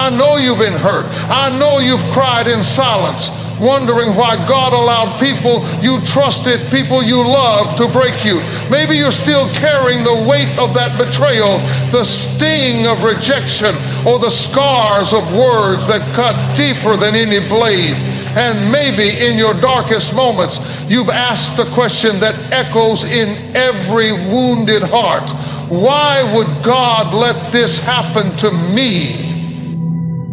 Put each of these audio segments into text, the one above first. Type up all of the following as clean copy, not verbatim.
I know you've been hurt. I know you've cried in silence, wondering why God allowed people you trusted, people you loved, to break you. Maybe you're still carrying the weight of that betrayal, the sting of rejection, or the scars of words that cut deeper than any blade. And maybe in your darkest moments, you've asked the question that echoes in every wounded heart: why would God let this happen to me?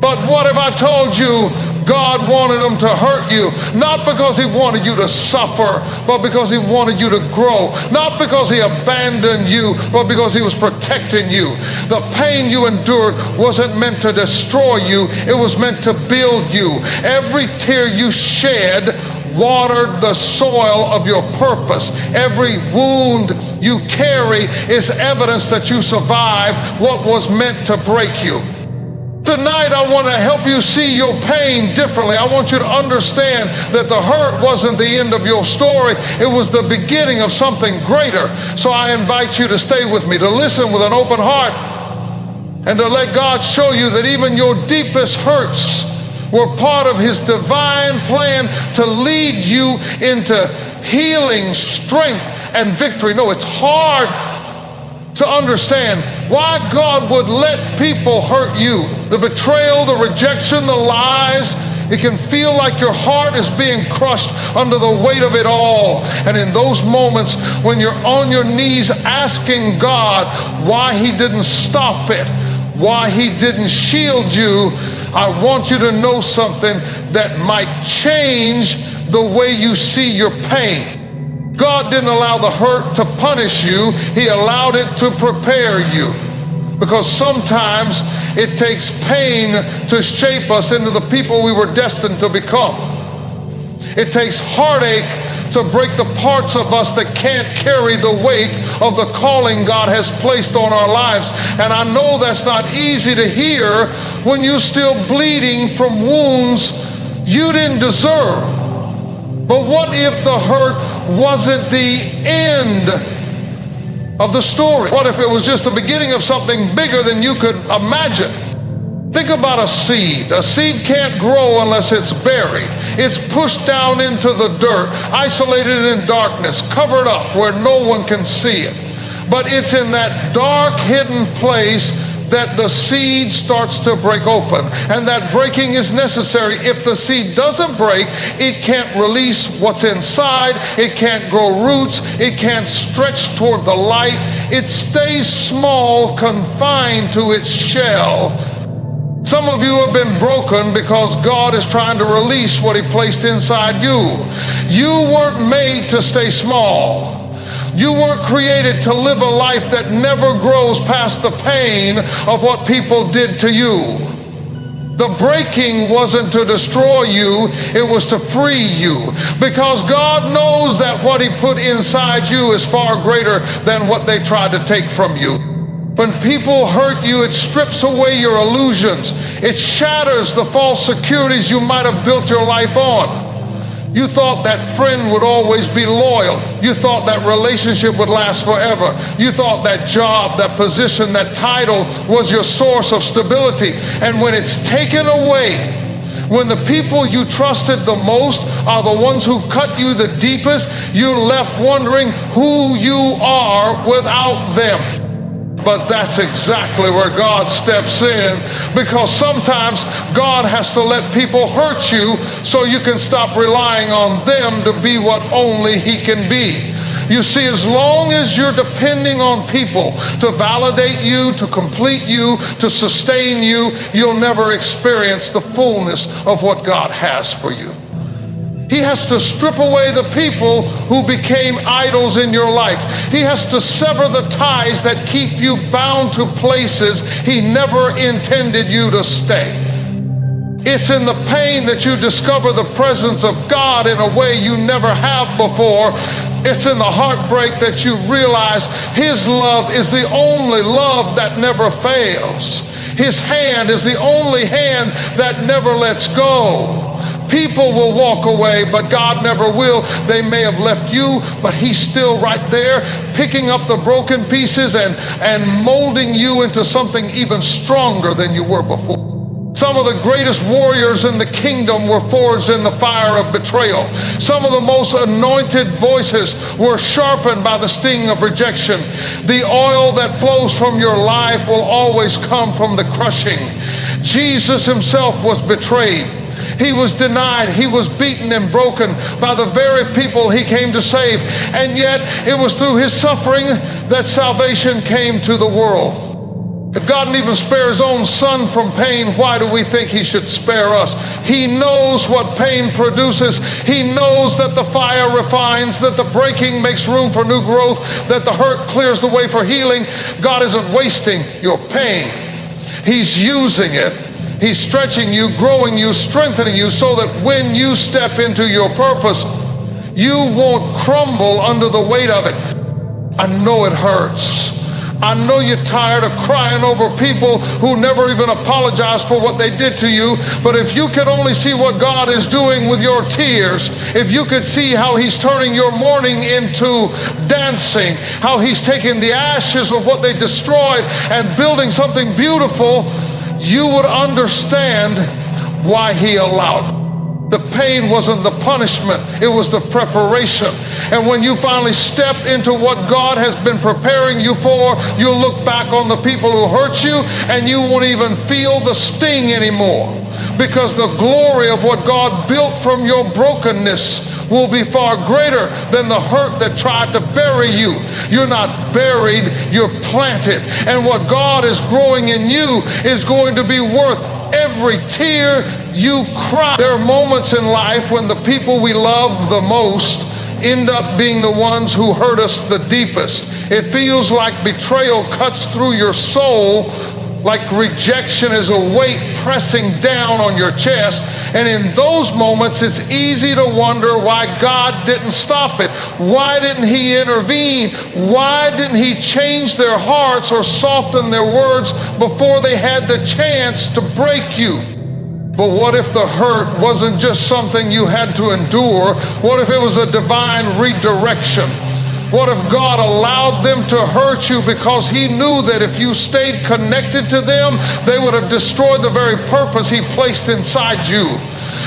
But what if I told you God wanted them to hurt you, not because he wanted you to suffer, but because he wanted you to grow. Not because he abandoned you, but because he was protecting you. The pain you endured wasn't meant to destroy you, it was meant to build you. Every tear you shed watered the soil of your purpose. Every wound you carry is evidence that you survived what was meant to break you. Tonight, I want to help you see your pain differently. I want you to understand that the hurt wasn't the end of your story. It was the beginning of something greater. So I invite you to stay with me, to listen with an open heart, and to let God show you that even your deepest hurts were part of his divine plan to lead you into healing, strength, and victory. No, it's hard to understand why God would let people hurt you. The betrayal, the rejection, the lies. It can feel like your heart is being crushed under the weight of it all. And in those moments when you're on your knees asking God why he didn't stop it, why he didn't shield you, I want you to know something that might change the way you see your pain. God didn't allow the hurt to punish you. He allowed it to prepare you. Because sometimes it takes pain to shape us into the people we were destined to become. It takes heartache to break the parts of us that can't carry the weight of the calling God has placed on our lives. And I know that's not easy to hear when you're still bleeding from wounds you didn't deserve. But what if the hurt wasn't the end of the story? What if it was just the beginning of something bigger than you could imagine? Think about a seed. A seed can't grow unless it's buried. It's pushed down into the dirt, isolated in darkness, covered up where no one can see it. But it's in that dark, hidden place that the seed starts to break open. And that breaking is necessary. If the seed doesn't break, it can't release what's inside. It can't grow roots. It can't stretch toward the light. It stays small, confined to its shell. Some of you have been broken because God is trying to release what he placed inside you. You weren't made to stay small. You weren't created to live a life that never grows past the pain of what people did to you. The breaking wasn't to destroy you, it was to free you. Because God knows that what he put inside you is far greater than what they tried to take from you. When people hurt you, it strips away your illusions. It shatters the false securities you might have built your life on. You thought that friend would always be loyal. You thought that relationship would last forever. You thought that job, that position, that title was your source of stability. And when it's taken away, when the people you trusted the most are the ones who cut you the deepest, you're left wondering who you are without them. But that's exactly where God steps in, because sometimes God has to let people hurt you so you can stop relying on them to be what only he can be. You see, as long as you're depending on people to validate you, to complete you, to sustain you, you'll never experience the fullness of what God has for you. He has to strip away the people who became idols in your life. He has to sever the ties that keep you bound to places he never intended you to stay. It's in the pain that you discover the presence of God in a way you never have before. It's in the heartbreak that you realize his love is the only love that never fails. His hand is the only hand that never lets go. People will walk away, but God never will. They may have left you, but he's still right there, picking up the broken pieces and molding you into something even stronger than you were before. Some of the greatest warriors in the kingdom were forged in the fire of betrayal. Some of the most anointed voices were sharpened by the sting of rejection. The oil that flows from your life will always come from the crushing. Jesus himself was betrayed. He was denied. He was beaten and broken by the very people he came to save. And yet it was through his suffering that salvation came to the world. If God didn't even spare his own son from pain, why do we think he should spare us? He knows what pain produces. He knows that the fire refines, that the breaking makes room for new growth, that the hurt clears the way for healing. God isn't wasting your pain. He's using it. He's stretching you, growing you, strengthening you so that when you step into your purpose, you won't crumble under the weight of it. I know it hurts. I know you're tired of crying over people who never even apologize for what they did to you, but if you could only see what God is doing with your tears, if you could see how he's turning your mourning into dancing, how he's taking the ashes of what they destroyed and building something beautiful, you would understand why he allowed it. The pain wasn't the punishment, it was the preparation. And when you finally step into what God has been preparing you for, you'll look back on the people who hurt you and you won't even feel the sting anymore. Because the glory of what God built from your brokenness will be far greater than the hurt that tried to bury you. You're not buried, you're planted. And what God is growing in you is going to be worth every tear you cry. There are moments in life when the people we love the most end up being the ones who hurt us the deepest. It feels like betrayal cuts through your soul, like rejection is a weight pressing down on your chest. And in those moments, it's easy to wonder why God didn't stop it. Why didn't he intervene? Why didn't he change their hearts or soften their words before they had the chance to break you? But what if the hurt wasn't just something you had to endure? What if it was a divine redirection? What if God allowed them to hurt you because he knew that if you stayed connected to them, they would have destroyed the very purpose he placed inside you?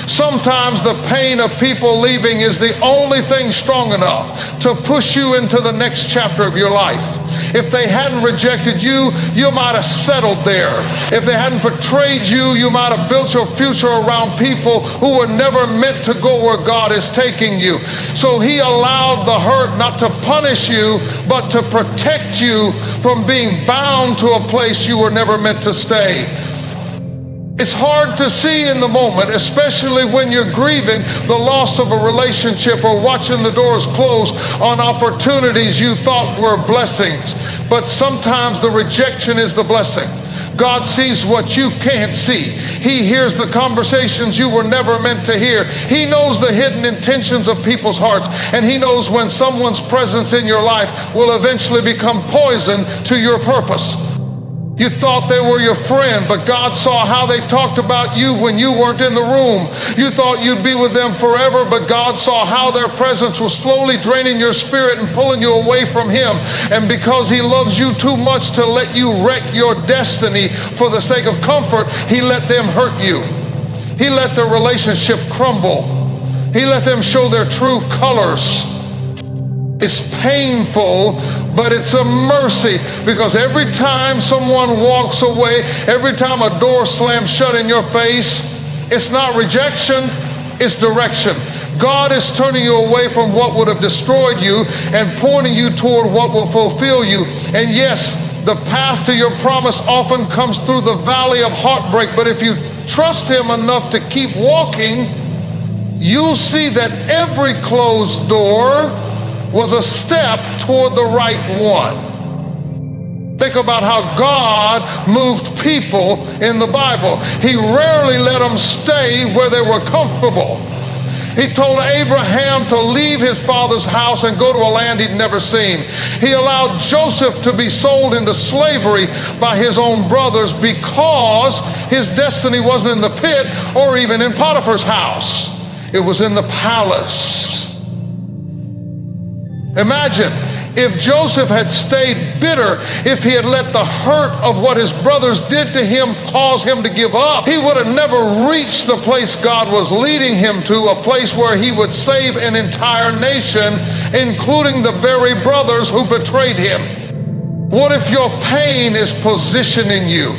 Sometimes the pain of people leaving is the only thing strong enough to push you into the next chapter of your life. If they hadn't rejected you, you might have settled there. If they hadn't betrayed you, you might have built your future around people who were never meant to go where God is taking you. So he allowed the hurt not to punish you, but to protect you from being bound to a place you were never meant to stay. It's hard to see in the moment, especially when you're grieving the loss of a relationship or watching the doors close on opportunities you thought were blessings. But sometimes the rejection is the blessing. God sees what you can't see. He hears the conversations you were never meant to hear. He knows the hidden intentions of people's hearts, and he knows when someone's presence in your life will eventually become poison to your purpose. You thought they were your friend, but God saw how they talked about you when you weren't in the room. You thought you'd be with them forever, but God saw how their presence was slowly draining your spirit and pulling you away from him. And because he loves you too much to let you wreck your destiny for the sake of comfort, he let them hurt you. He let the relationship crumble. He let them show their true colors. It's painful, but it's a mercy, because every time someone walks away, every time a door slams shut in your face, it's not rejection, it's direction. God is turning you away from what would have destroyed you and pointing you toward what will fulfill you. And yes, the path to your promise often comes through the valley of heartbreak, but if you trust him enough to keep walking, you'll see that every closed door was a step toward the right one. Think about how God moved people in the Bible. He rarely let them stay where they were comfortable. He told Abraham to leave his father's house and go to a land he'd never seen. He allowed Joseph to be sold into slavery by his own brothers because his destiny wasn't in the pit or even in Potiphar's house. It was in the palace. Imagine If Joseph had stayed bitter, if he had let the hurt of what his brothers did to him cause him to give up, he would have never reached the place God was leading him to, a place where he would save an entire nation, including the very brothers who betrayed him. What if your pain is positioning you?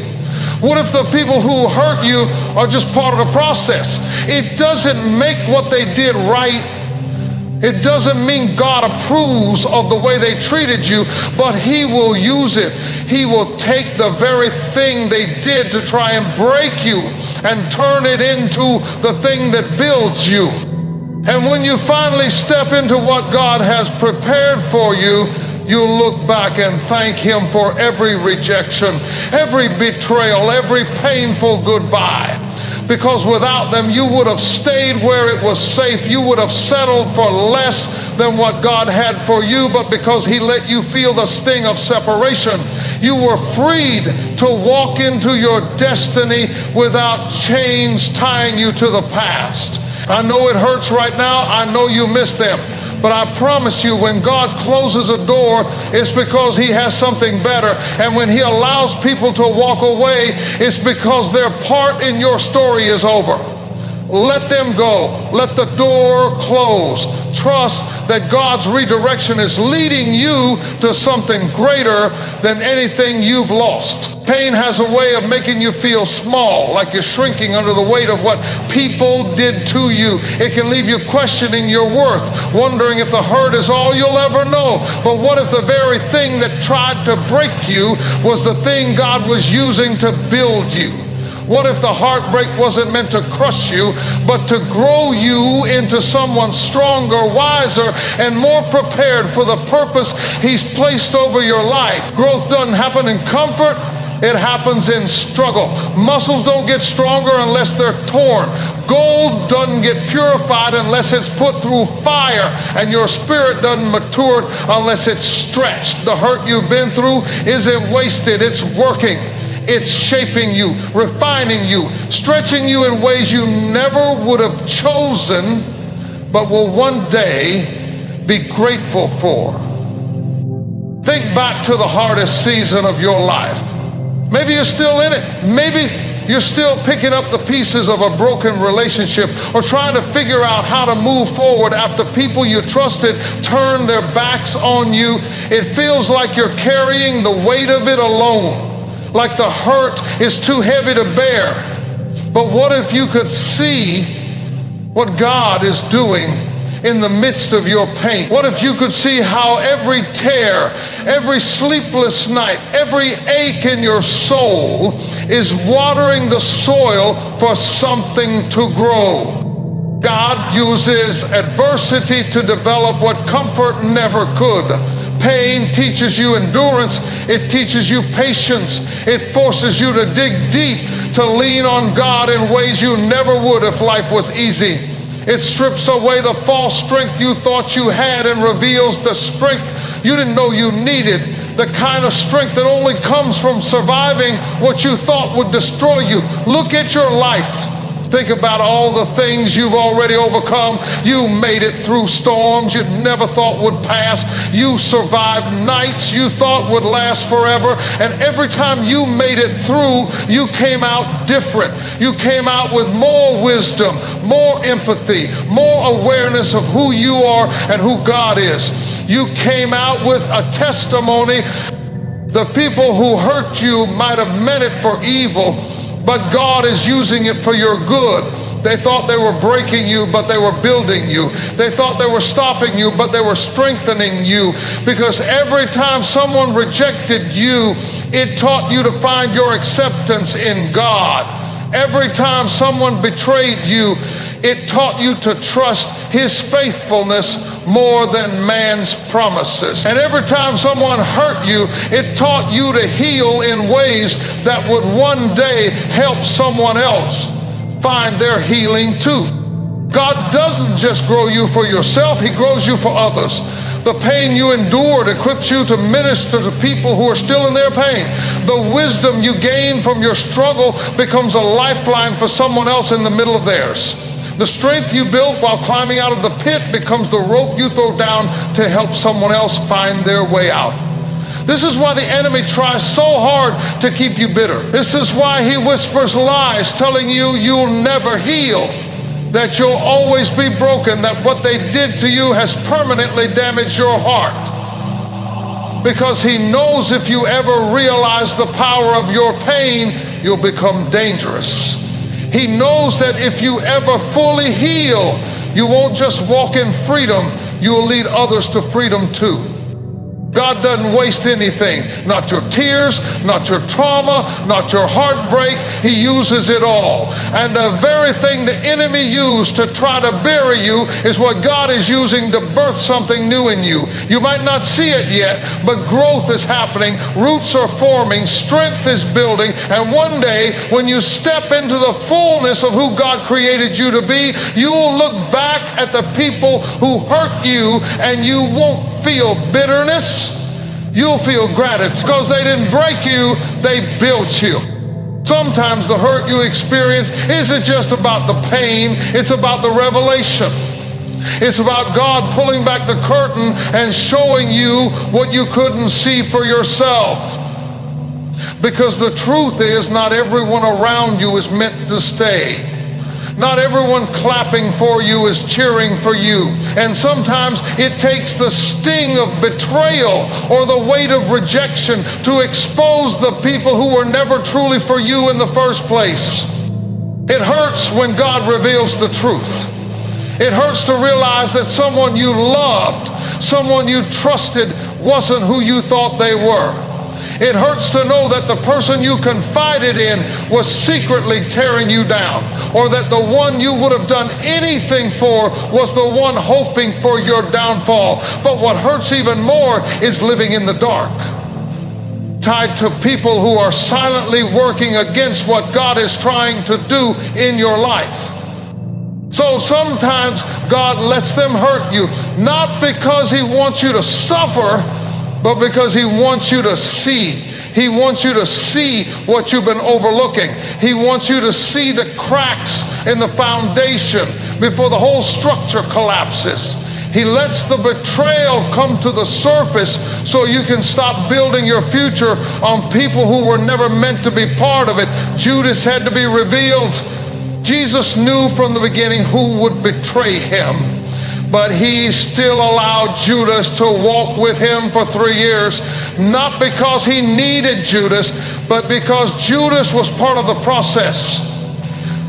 What if the people who hurt you are just part of the process? It doesn't make what they did right. It doesn't mean God approves of the way they treated you, but he will use it. He will take the very thing they did to try and break you and turn it into the thing that builds you. And when you finally step into what God has prepared for you, you'll look back and thank him for every rejection, every betrayal, every painful goodbye. Because without them, you would have stayed where it was safe. You would have settled for less than what God had for you, but because he let you feel the sting of separation, you were freed to walk into your destiny without chains tying you to the past. I know it hurts right now. I know you miss them. But I promise you, when God closes a door, it's because he has something better. And when he allows people to walk away, it's because their part in your story is over. Let them go. Let the door close. Trust that God's redirection is leading you to something greater than anything you've lost. Pain has a way of making you feel small, like you're shrinking under the weight of what people did to you. It can leave you questioning your worth, wondering if the hurt is all you'll ever know. But what if the very thing that tried to break you was the thing God was using to build you? What if the heartbreak wasn't meant to crush you, but to grow you into someone stronger, wiser, and more prepared for the purpose he's placed over your life? Growth doesn't happen in comfort. It happens in struggle. Muscles don't get stronger unless they're torn. Gold doesn't get purified unless it's put through fire, and your spirit doesn't mature unless it's stretched. The hurt you've been through isn't wasted. It's working. It's shaping you, refining you, stretching you in ways you never would have chosen, but will one day be grateful for. Think back to the hardest season of your life. Maybe you're still in it. Maybe you're still picking up the pieces of a broken relationship, or trying to figure out how to move forward after people you trusted turned their backs on you. It feels like you're carrying the weight of it alone, like the hurt is too heavy to bear. But what if you could see what God is doing in the midst of your pain? What if you could see how every tear, every sleepless night, every ache in your soul is watering the soil for something to grow? God uses adversity to develop what comfort never could. Pain teaches you endurance. It teaches you patience. It forces you to dig deep, to lean on God in ways you never would if life was easy. It strips away the false strength you thought you had and reveals the strength you didn't know you needed, the kind of strength that only comes from surviving what you thought would destroy you. Look at your life. Think about all the things you've already overcome. You made it through storms you never thought would pass. You survived nights you thought would last forever. And every time you made it through, you came out different. You came out with more wisdom, more empathy, more awareness of who you are and who God is. You came out with a testimony. The people who hurt you might have meant it for evil, but God is using it for your good. They thought they were breaking you, but they were building you. They thought they were stopping you, but they were strengthening you. Because every time someone rejected you, it taught you to find your acceptance in God. Every time someone betrayed you, it taught you to trust his faithfulness more than man's promises. And every time someone hurt you, it taught you to heal in ways that would one day help someone else find their healing too. God doesn't just grow you for yourself, he grows you for others. The pain you endured equips you to minister to people who are still in their pain. The wisdom you gain from your struggle becomes a lifeline for someone else in the middle of theirs. The strength you built while climbing out of the pit becomes the rope you throw down to help someone else find their way out. This is why the enemy tries so hard to keep you bitter. This is why he whispers lies telling you you'll never heal, that you'll always be broken, that what they did to you has permanently damaged your heart. Because he knows if you ever realize the power of your pain, you'll become dangerous. He knows that if you ever fully heal, you won't just walk in freedom, you'll lead others to freedom too. God doesn't waste anything, not your tears, not your trauma, not your heartbreak. He uses it all. And the very thing the enemy used to try to bury you is what God is using to birth something new in you. You might not see it yet, but growth is happening, roots are forming, strength is building, and one day when you step into the fullness of who God created you to be, you will look back at the people who hurt you and you won't feel bitterness. You'll feel gratitude because they didn't break you, they built you. Sometimes the hurt you experience isn't just about the pain, it's about the revelation. It's about God pulling back the curtain and showing you what you couldn't see for yourself. Because the truth is, not everyone around you is meant to stay. Not everyone clapping for you is cheering for you. And sometimes it takes the sting of betrayal or the weight of rejection to expose the people who were never truly for you in the first place. It hurts when God reveals the truth. It hurts to realize that someone you loved, someone you trusted, wasn't who you thought they were. It hurts to know that the person you confided in was secretly tearing you down, or that the one you would have done anything for was the one hoping for your downfall. But what hurts even more is living in the dark, tied to people who are silently working against what God is trying to do in your life. So sometimes God lets them hurt you, not because he wants you to suffer, but because he wants you to see. He wants you to see what you've been overlooking. He wants you to see the cracks in the foundation before the whole structure collapses. He lets the betrayal come to the surface so you can stop building your future on people who were never meant to be part of it. Judas had to be revealed. Jesus knew from the beginning who would betray him. But he still allowed Judas to walk with him for 3 years, not because he needed Judas, but because Judas was part of the process.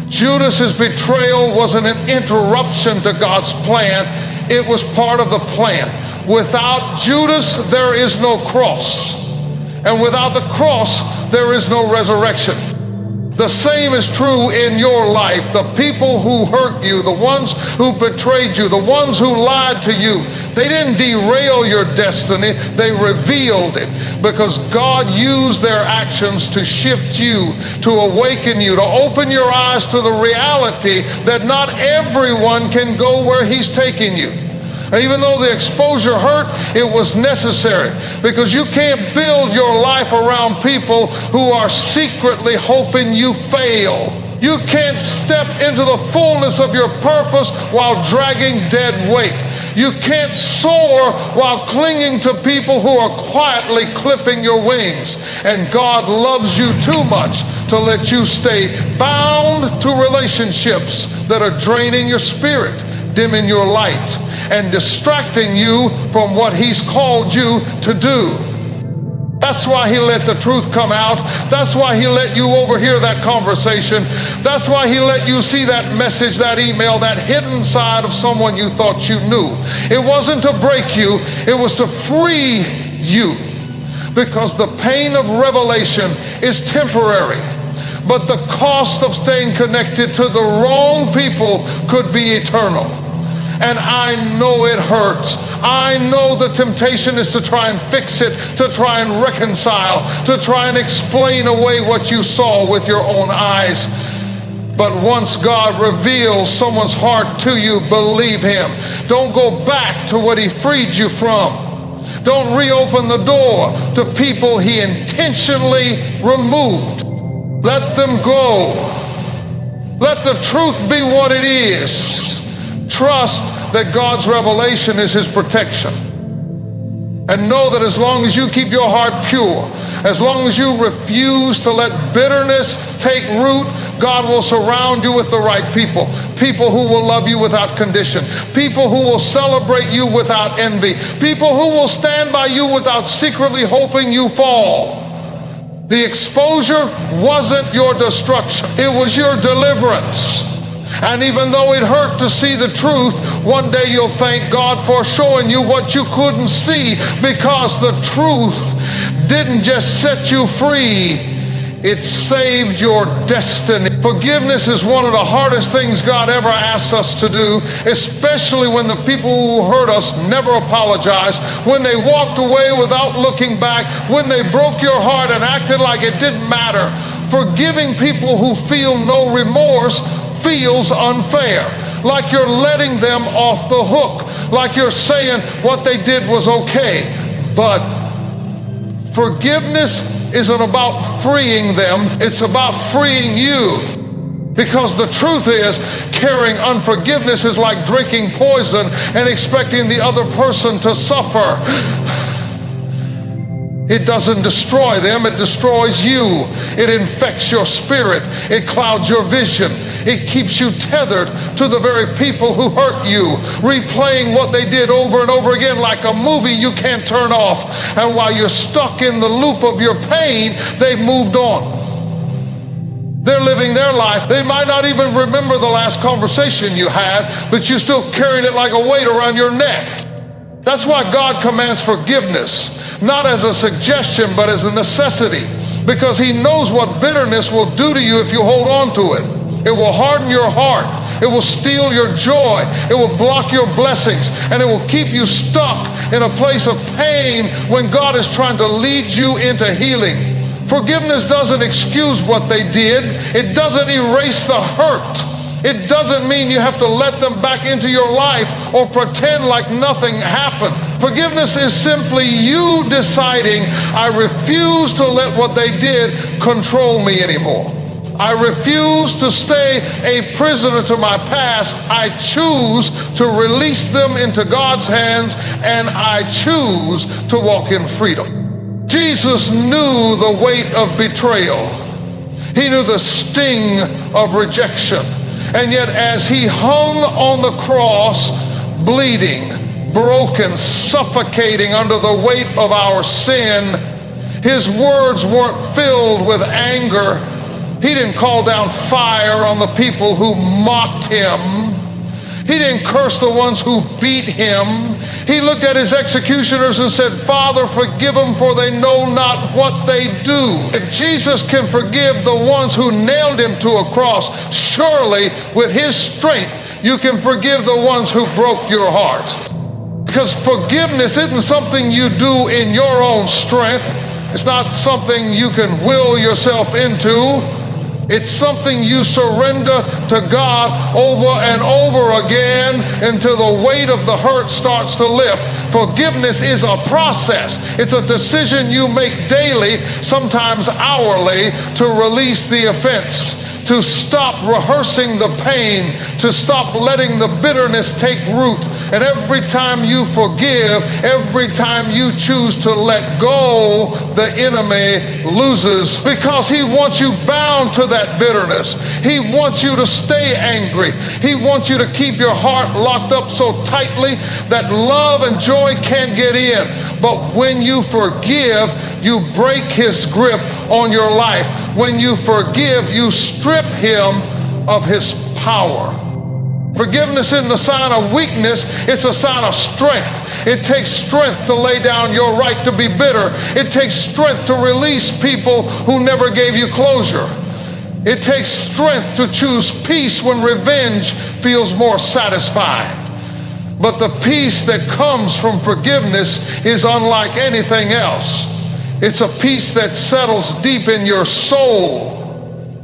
Judas's betrayal wasn't an interruption to God's plan, it was part of the plan. Without Judas, there is no cross. And without the cross, there is no resurrection. The same is true in your life. The people who hurt you, the ones who betrayed you, the ones who lied to you, they didn't derail your destiny, they revealed it, because God used their actions to shift you, to awaken you, to open your eyes to the reality that not everyone can go where he's taking you. Even though the exposure hurt, it was necessary, because you can't build your life around people who are secretly hoping you fail. You can't step into the fullness of your purpose while dragging dead weight. You can't soar while clinging to people who are quietly clipping your wings. And God loves you too much to let you stay bound to relationships that are draining your spirit, dimming your light, and distracting you from what he's called you to do. That's why he let the truth come out. That's why he let you overhear that conversation. That's why he let you see that message, that email, that hidden side of someone you thought you knew. It wasn't to break you, it was to free you. Because the pain of revelation is temporary, but the cost of staying connected to the wrong people could be eternal. And I know it hurts. I know the temptation is to try and fix it, to try and reconcile, to try and explain away what you saw with your own eyes. But once God reveals someone's heart to you, believe him. Don't go back to what he freed you from. Don't reopen the door to people he intentionally removed. Let them go. Let the truth be what it is. Trust that God's revelation is his protection. And know that as long as you keep your heart pure, as long as you refuse to let bitterness take root, God will surround you with the right people. People who will love you without condition. People who will celebrate you without envy. People who will stand by you without secretly hoping you fall. The exposure wasn't your destruction. It was your deliverance. And even though it hurt to see the truth, one day you'll thank God for showing you what you couldn't see, because the truth didn't just set you free, it saved your destiny. Forgiveness is one of the hardest things God ever asks us to do, especially when the people who hurt us never apologized, when they walked away without looking back, when they broke your heart and acted like it didn't matter. Forgiving people who feel no remorse feels unfair, like you're letting them off the hook, like you're saying what they did was okay. But forgiveness isn't about freeing them, it's about freeing you. Because the truth is, carrying unforgiveness is like drinking poison and expecting the other person to suffer. It doesn't destroy them, it destroys you. It infects your spirit. It clouds your vision. It keeps you tethered to the very people who hurt you, replaying what they did over and over again like a movie you can't turn off. And while you're stuck in the loop of your pain, they've moved on. They're living their life. They might not even remember the last conversation you had, but you're still carrying it like a weight around your neck. That's why God commands forgiveness, not as a suggestion, but as a necessity, because he knows what bitterness will do to you if you hold on to it. It will harden your heart. It will steal your joy. It will block your blessings, and it will keep you stuck in a place of pain when God is trying to lead you into healing. Forgiveness doesn't excuse what they did. It doesn't erase the hurt. It doesn't mean you have to let them back into your life or pretend like nothing happened. Forgiveness is simply you deciding, I refuse to let what they did control me anymore. I refuse to stay a prisoner to my past. I choose to release them into God's hands, and I choose to walk in freedom. Jesus knew the weight of betrayal. He knew the sting of rejection. And yet as he hung on the cross, bleeding, broken, suffocating under the weight of our sin, his words weren't filled with anger. He didn't call down fire on the people who mocked him. He didn't curse the ones who beat him. He looked at his executioners and said, Father, forgive them, for they know not what they do. If Jesus can forgive the ones who nailed him to a cross, surely with his strength, you can forgive the ones who broke your heart. Because forgiveness isn't something you do in your own strength. It's not something you can will yourself into. It's something you surrender to God over and over again until the weight of the hurt starts to lift. Forgiveness is a process. It's a decision you make daily, sometimes hourly, to release the offense, to stop rehearsing the pain, to stop letting the bitterness take root. And every time you forgive, every time you choose to let go, the enemy loses, because he wants you bound to that bitterness. He wants you to stay angry. He wants you to keep your heart locked up so tightly that love and joy can't get in. But when you forgive, you break his grip on your life. When you forgive, you strip him of his power. Forgiveness isn't a sign of weakness, it's a sign of strength. It takes strength to lay down your right to be bitter. It takes strength to release people who never gave you closure. It takes strength to choose peace when revenge feels more satisfying. But the peace that comes from forgiveness is unlike anything else. It's a peace that settles deep in your soul.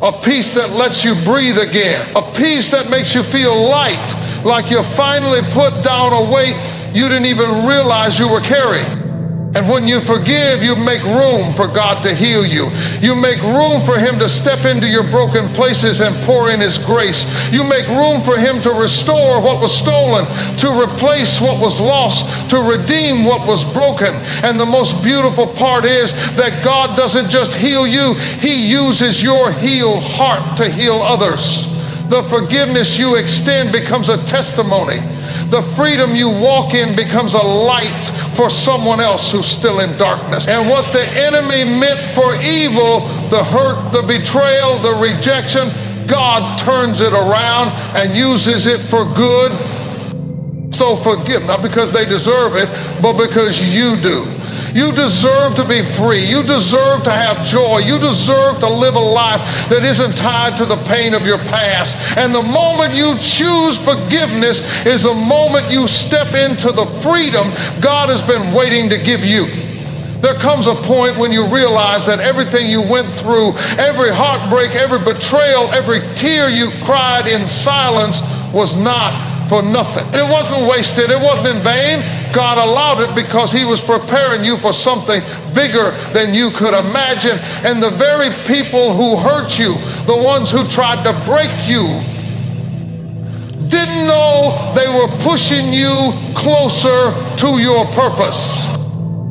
A peace that lets you breathe again. A peace that makes you feel light, like you finally put down a weight you didn't even realize you were carrying. And when you forgive, you make room for God to heal you. You make room for him to step into your broken places and pour in his grace. You make room for him to restore what was stolen, to replace what was lost, to redeem what was broken. And the most beautiful part is that God doesn't just heal you, he uses your healed heart to heal others. The forgiveness you extend becomes a testimony. The freedom you walk in becomes a light for someone else who's still in darkness. And what the enemy meant for evil, the hurt, the betrayal, the rejection, God turns it around and uses it for good. So forgive, not because they deserve it, but because you do. You deserve to be free. You deserve to have joy. You deserve to live a life that isn't tied to the pain of your past. And the moment you choose forgiveness is the moment you step into the freedom God has been waiting to give you. There comes a point when you realize that everything you went through, every heartbreak, every betrayal, every tear you cried in silence was not for nothing. It wasn't wasted. It wasn't in vain. God allowed it because he was preparing you for something bigger than you could imagine. And the very people who hurt you, the ones who tried to break you, didn't know they were pushing you closer to your purpose.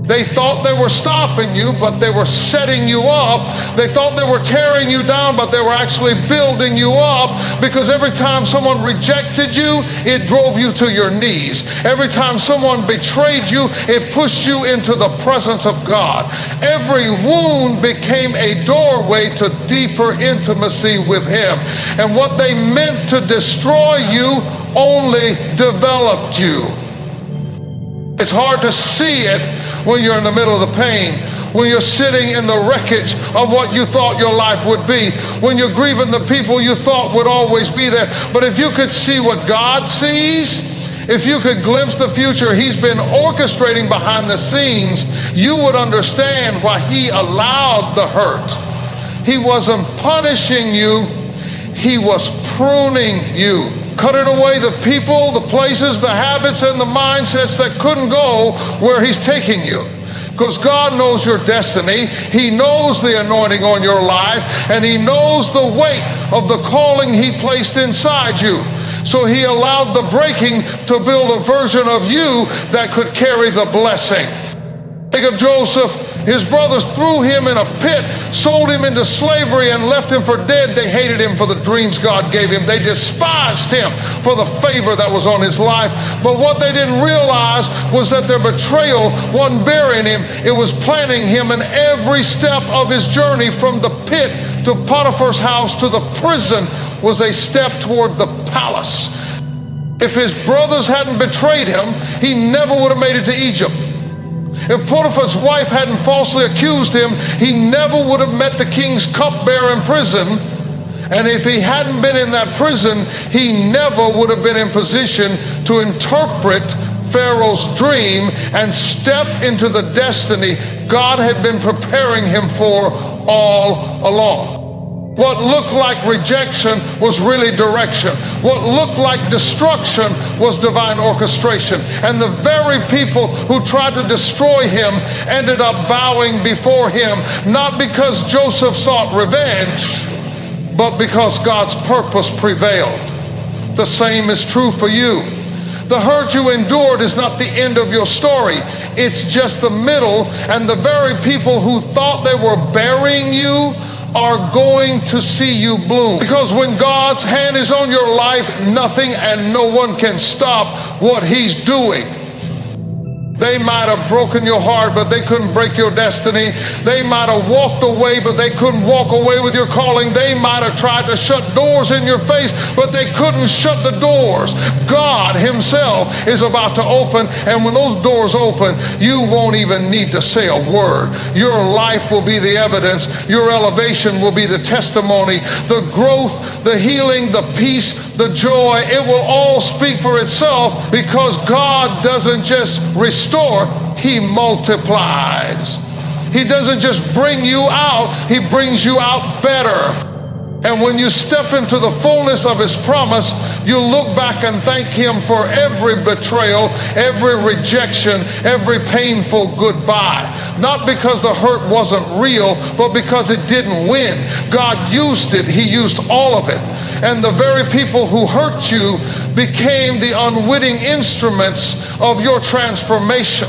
They thought they were stopping you, but they were setting you up. They thought they were tearing you down, but they were actually building you up, because every time someone rejected you, it drove you to your knees. Every time someone betrayed you, it pushed you into the presence of God. Every wound became a doorway to deeper intimacy with him. And what they meant to destroy you only developed you. It's hard to see it when you're in the middle of the pain, when you're sitting in the wreckage of what you thought your life would be, when you're grieving the people you thought would always be there. But if you could see what God sees, if you could glimpse the future he's been orchestrating behind the scenes, you would understand why he allowed the hurt. He wasn't punishing you, he was pruning you. Cutting away the people, the places, the habits, and the mindsets that couldn't go where he's taking you. Because God knows your destiny, he knows the anointing on your life, and he knows the weight of the calling he placed inside you. So he allowed the breaking to build a version of you that could carry the blessing. Think of Joseph. His brothers threw him in a pit, sold him into slavery, and left him for dead. They hated him for the dreams God gave him. They despised him for the favor that was on his life. But what they didn't realize was that their betrayal wasn't burying him. It was planting him in every step of his journey, from the pit to Potiphar's house to the prison, was a step toward the palace. If his brothers hadn't betrayed him, he never would have made it to Egypt. If Potiphar's wife hadn't falsely accused him, he never would have met the king's cupbearer in prison. And if he hadn't been in that prison, he never would have been in position to interpret Pharaoh's dream and step into the destiny God had been preparing him for all along. What looked like rejection was really direction. What looked like destruction was divine orchestration. And the very people who tried to destroy him ended up bowing before him, not because Joseph sought revenge, but because God's purpose prevailed. The same is true for you. The hurt you endured is not the end of your story. It's just the middle, and the very people who thought they were burying you are going to see you bloom. Because when God's hand is on your life, nothing and no one can stop what he's doing. They might have broken your heart, but they couldn't break your destiny. They might have walked away, but they couldn't walk away with your calling. They might have tried to shut doors in your face, but they couldn't shut the doors. God himself is about to open, and when those doors open, you won't even need to say a word. Your life will be the evidence. Your elevation will be the testimony. The growth, the healing, the peace, the joy, it will all speak for itself, because God doesn't just restore, he multiplies. He doesn't just bring you out, he brings you out better. And when you step into the fullness of his promise, you look back and thank him for every betrayal, every rejection, every painful goodbye. Not because the hurt wasn't real, but because it didn't win. God used it. He used all of it. And the very people who hurt you became the unwitting instruments of your transformation.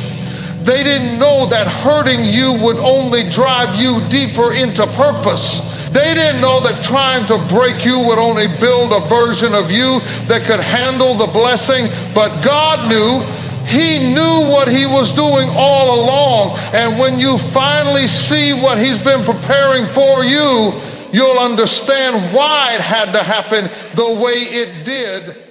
They didn't know that hurting you would only drive you deeper into purpose. They didn't know that trying to break you would only build a version of you that could handle the blessing. But God knew. He knew what he was doing all along. And when you finally see what he's been preparing for you, you'll understand why it had to happen the way it did.